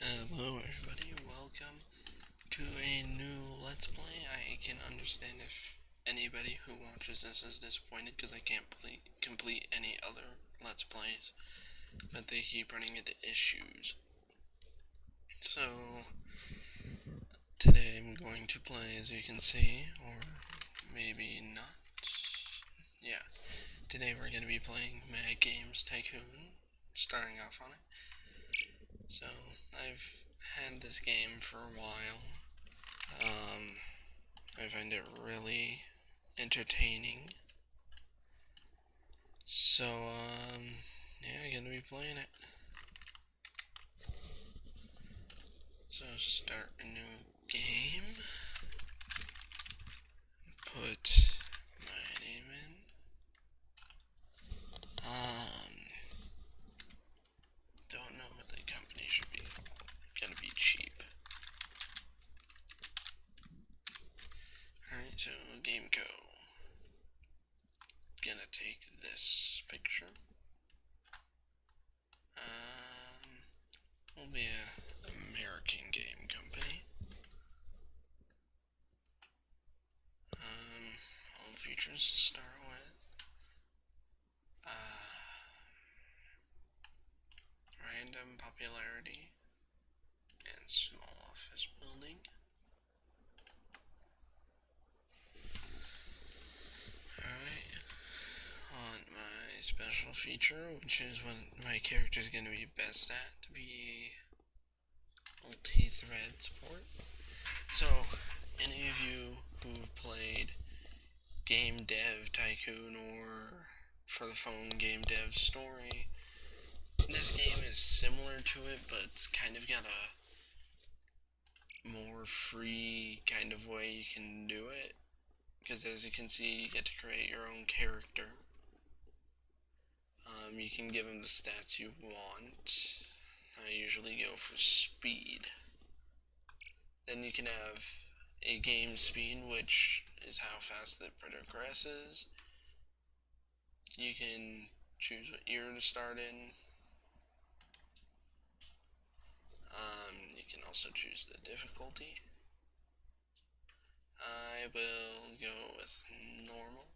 Hello everybody, welcome to a new Let's Play. I can understand if anybody who watches this is disappointed because I can't complete any other Let's Plays, but they keep running into issues. So, today I'm going to play, as you can see, or maybe not. Yeah, today we're going to be playing Mad Games Tycoon, starting off on it. So, I've had this game for a while. I find it really entertaining. So, yeah, gonna be playing it. So, start a new game. Put my name in. Don't know what the company should be called. Gonna be cheap. Alright, so game go. Gonna take this picture. Will be a American game company. All the features to start with. Random popularity and small office building. Alright, on my special feature, which is what my character is going to be best at, to be multi-thread support. So, any of you who've played Game Dev Tycoon or for the phone Game Dev Story, this game is similar to it, but it's kind of got a more free kind of way you can do it, because as you can see, you get to create your own character. You can give him the stats you want. I usually go for speed. Then you can have a game speed, which is how fast it progresses. You can choose what year to start in. You can also choose the difficulty. I will go with normal.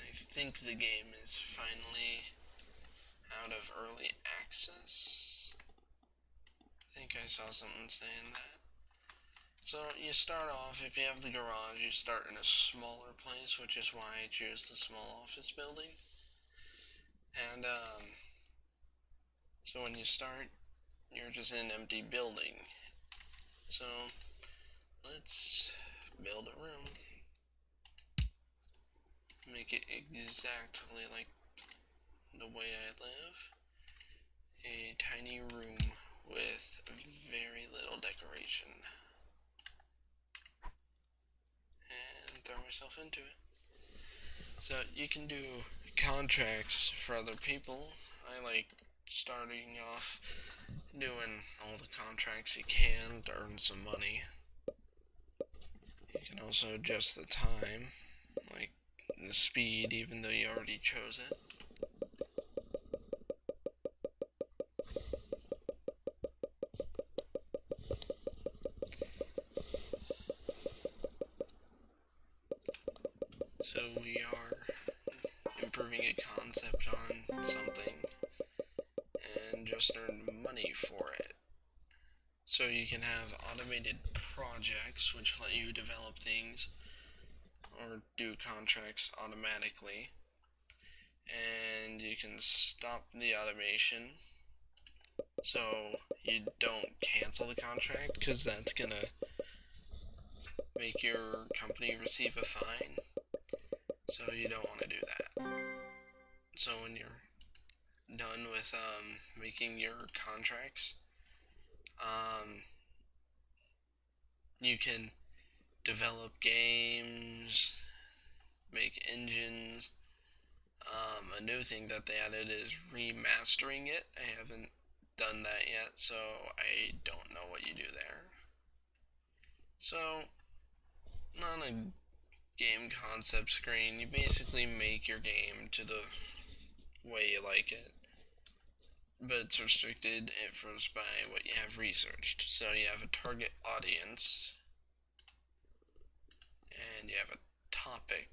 I think the game is finally out of early access. I think I saw something saying that. So you start off, if you have the garage, you start in a smaller place, which is why I choose the small office building. And so when you start, you're just in an empty building. So let's build a room. Make it exactly like the way I live. A tiny room with very little decoration. And throw myself into it. So you can do contracts for other people. I like starting off doing all the contracts you can to earn some money. You can also adjust the time, like the speed, even though you already chose it. So we are improving a concept on something and just earn money for it. So you can have automated projects which let you develop things or do contracts automatically, and you can stop the automation so you don't cancel the contract, because that's gonna make your company receive a fine, so you don't want to do that. So when you're done with making your contracts, you can develop games, make engines. A new thing that they added is remastering it. I haven't done that yet, so I don't know what you do there. So, on a game concept screen, you basically make make your game to the way you like it, but it's restricted at first by what you have researched. So you have a target audience, and you have a topic.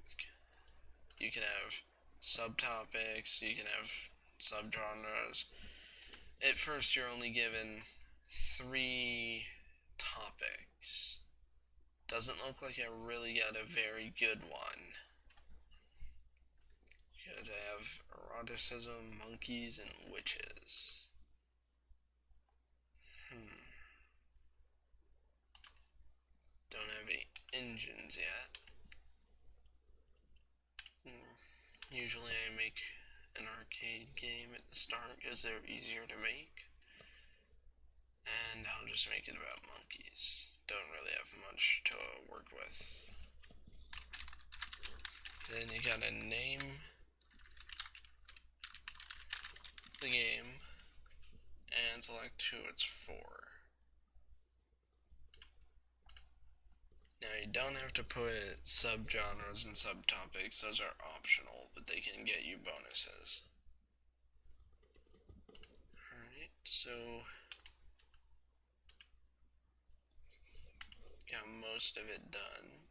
You can have subtopics, you can have subgenres. At first, you're only given 3 topics. Doesn't look like I really got a very good one. Because I have eroticism, monkeys, and witches. Don't have any engines yet. Usually I make an arcade game at the start because they're easier to make. And I'll just make it about monkeys. Don't really have much to work with. Then you gotta name the game and select who it's for. Now you don't have to put subgenres and subtopics, those are optional, but they can get you bonuses. Alright, so got most of it done.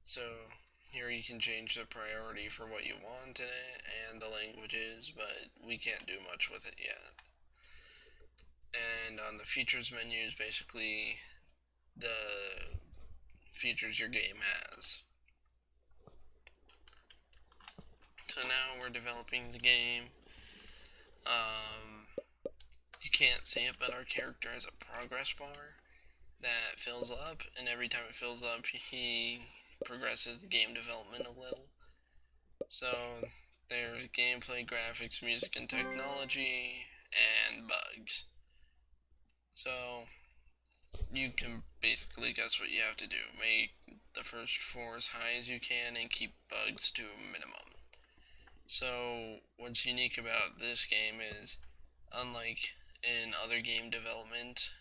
So here you can change the priority for what you want in it and the languages, but we can't do much with it yet. And on the features menu is basically the features your game has. So now we're developing the game. You can't see it, but our character has a progress bar that fills up, and every time it fills up, he progresses the game development a little. So there's gameplay, graphics, music, and technology, and bugs. So you can basically guess what you have to do. Make the first 4 as high as you can and keep bugs to a minimum. So what's unique about this game is, unlike in other game development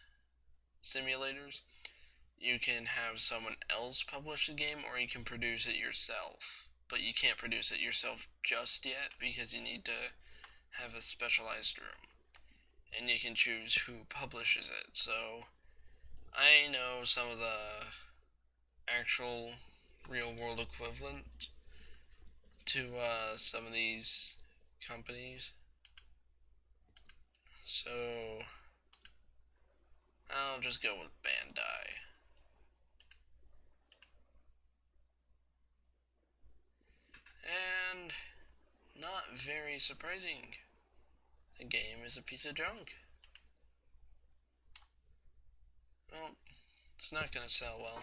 simulators, you can have someone else publish the game or you can produce it yourself. But you can't produce it yourself just yet because you need to have a specialized room. And you can choose who publishes it. So I know some of the actual real world equivalent to some of these companies. So I'll just go with Bandai. And not very surprising, the game is a piece of junk. Well, it's not gonna sell well.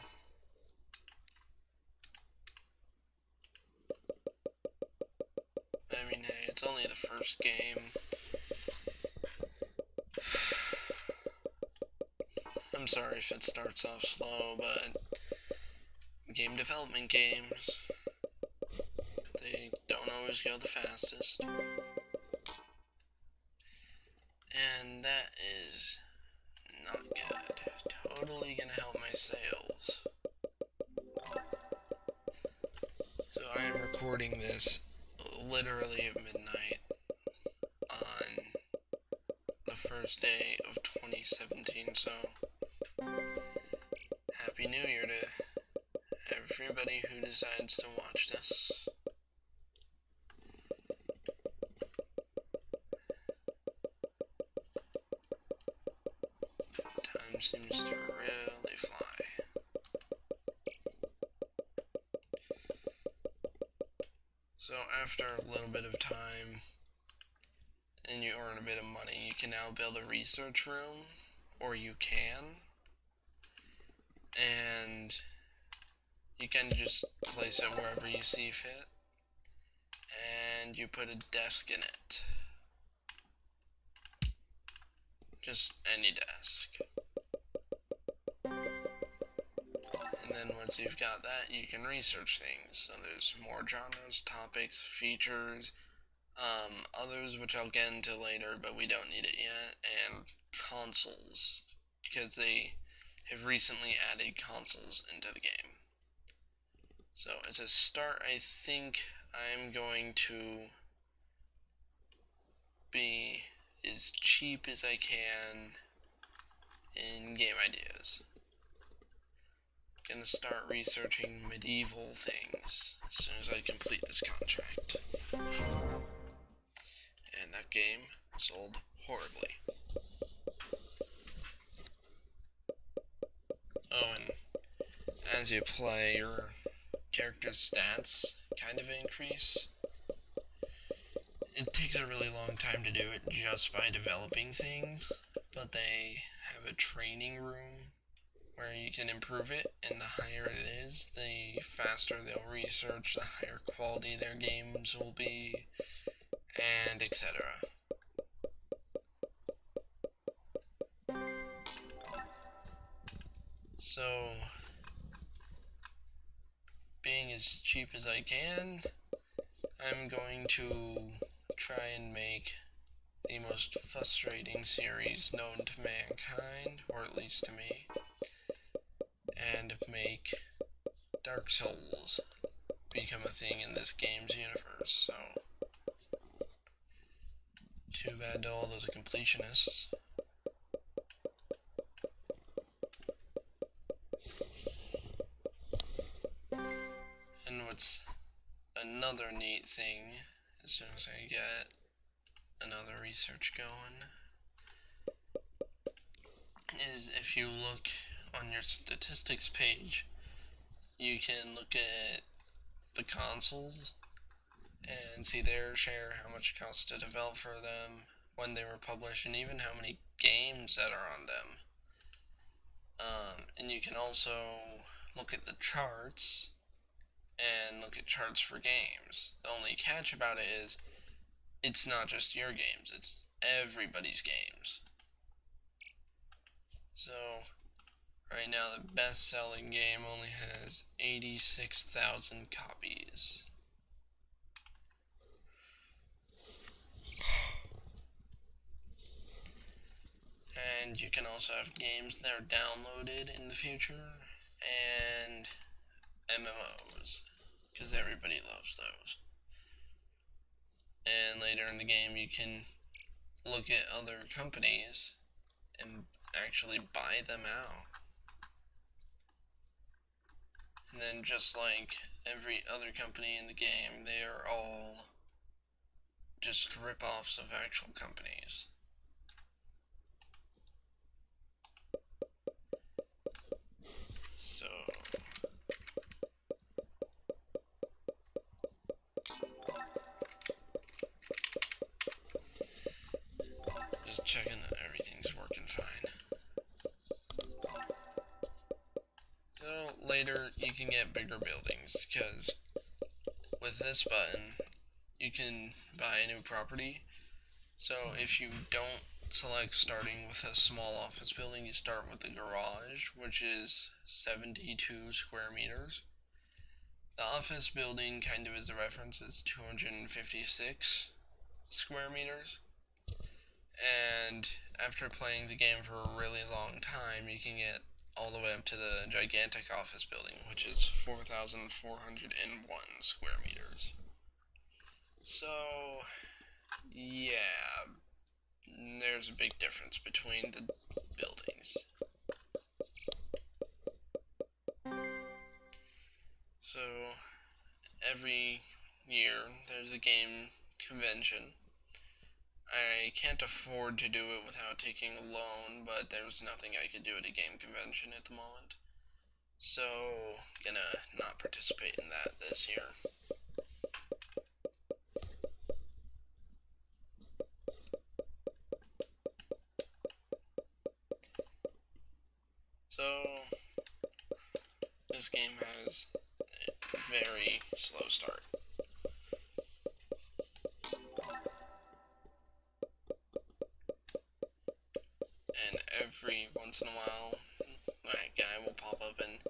I mean, hey, it's only the first game. I'm sorry if it starts off slow, but game development games, they don't always go the fastest. And that is not good. Totally gonna help my sales. So I am recording this literally at midnight on the first day of 2017, so Happy New Year to everybody who decides to watch this. Time seems to really fly. So after a little bit of time and you earn a bit of money, you can now build a research room, or you can, and you can just place it wherever you see fit, and you put a desk in it. Just any desk. And then once you've got that, you can research things. So there's more genres, topics, features, others which I'll get into later, but we don't need it yet, and consoles, because they have recently added consoles into the game. So as a start, I think I'm going to be as cheap as I can in game ideas. Gonna start researching medieval things as soon as I complete this contract. And that game sold horribly. Oh, and as you play, your character's stats kind of increase. It takes a really long time to do it just by developing things, but they have a training room where you can improve it, and the higher it is, the faster they'll research, the higher quality their games will be, and etc. So, being as cheap as I can, I'm going to try and make the most frustrating series known to mankind, or at least to me, and make Dark Souls become a thing in this game's universe. So, too bad to all those completionists. And what's another neat thing, as soon as I get another research going, is if you look on your statistics page, you can look at the consoles and see their share, how much it costs to develop for them, when they were published, and even how many games that are on them. And you can also look at the charts and look at charts for games. The only catch about it is it's not just your games, it's everybody's games. So, right now the best-selling game only has 86,000 copies. And you can also have games that are downloaded in the future, and MMOs, because everybody loves those. And later in the game you can look at other companies and actually buy them out. And then just like every other company in the game, they are all just rip-offs of actual companies. So, just checking that everything's working fine. So later you can get bigger buildings, because with this button you can buy a new property. So if you don't select starting with a small office building, you start with the garage, which is 72 square meters. The office building, kind of as a reference, is 256 square meters. And after playing the game for a really long time, you can get all the way up to the gigantic office building, which is 4,401 square meters. So, yeah, there's a big difference between the buildings. So, every year there's a game convention. I can't afford to do it without taking a loan, but there's nothing I could do at a game convention at the moment. So, gonna not participate in that this year. So, this game has a very slow start. And every once in a while, that guy will pop up and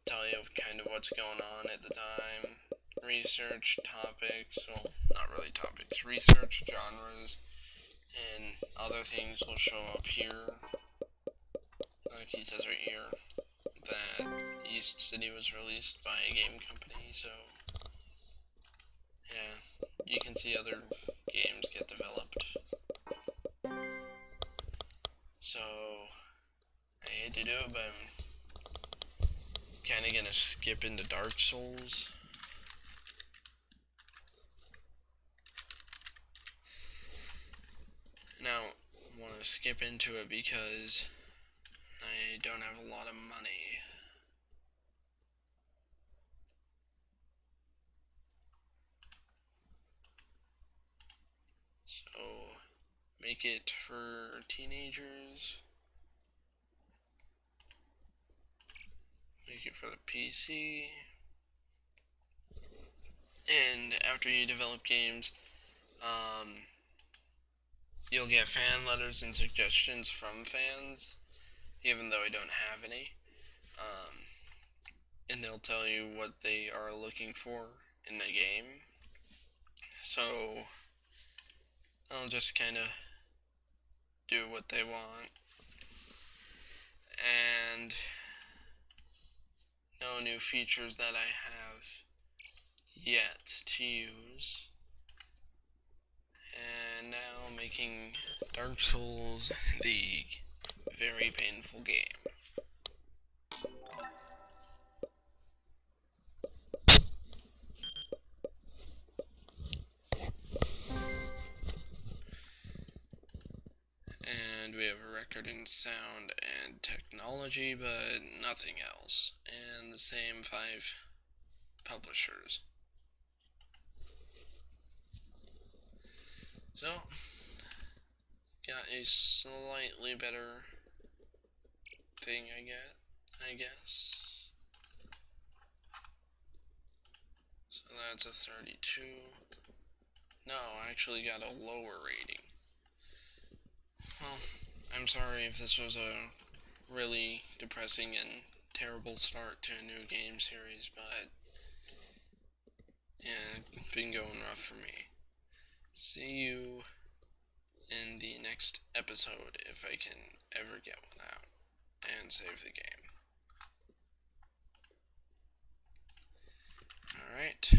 tell you kind of what's going on at the time. Research topics, well, not really topics, research genres, and other things will show up here. Like he says right here, that East City was released by a game company, so and see other games get developed. So, I hate to do it, but I'm kind of gonna skip into Dark Souls. Now, I want to skip into it because I don't have a lot of money. So, make it for teenagers. Make it for the PC. And after you develop games, you'll get fan letters and suggestions from fans, even though I don't have any. And they'll tell you what they are looking for in the game. So I'll just kind of do what they want. And no new features that I have yet to use. And now making Dark Souls the very painful game. And we have a record in sound and technology, but nothing else. And the same 5 publishers. So, got a slightly better thing I guess. So that's a 32. No, I actually got a lower rating. Well, I'm sorry if this was a really depressing and terrible start to a new game series, but yeah, it's been going rough for me. See you in the next episode if I can ever get one out and save the game. Alright.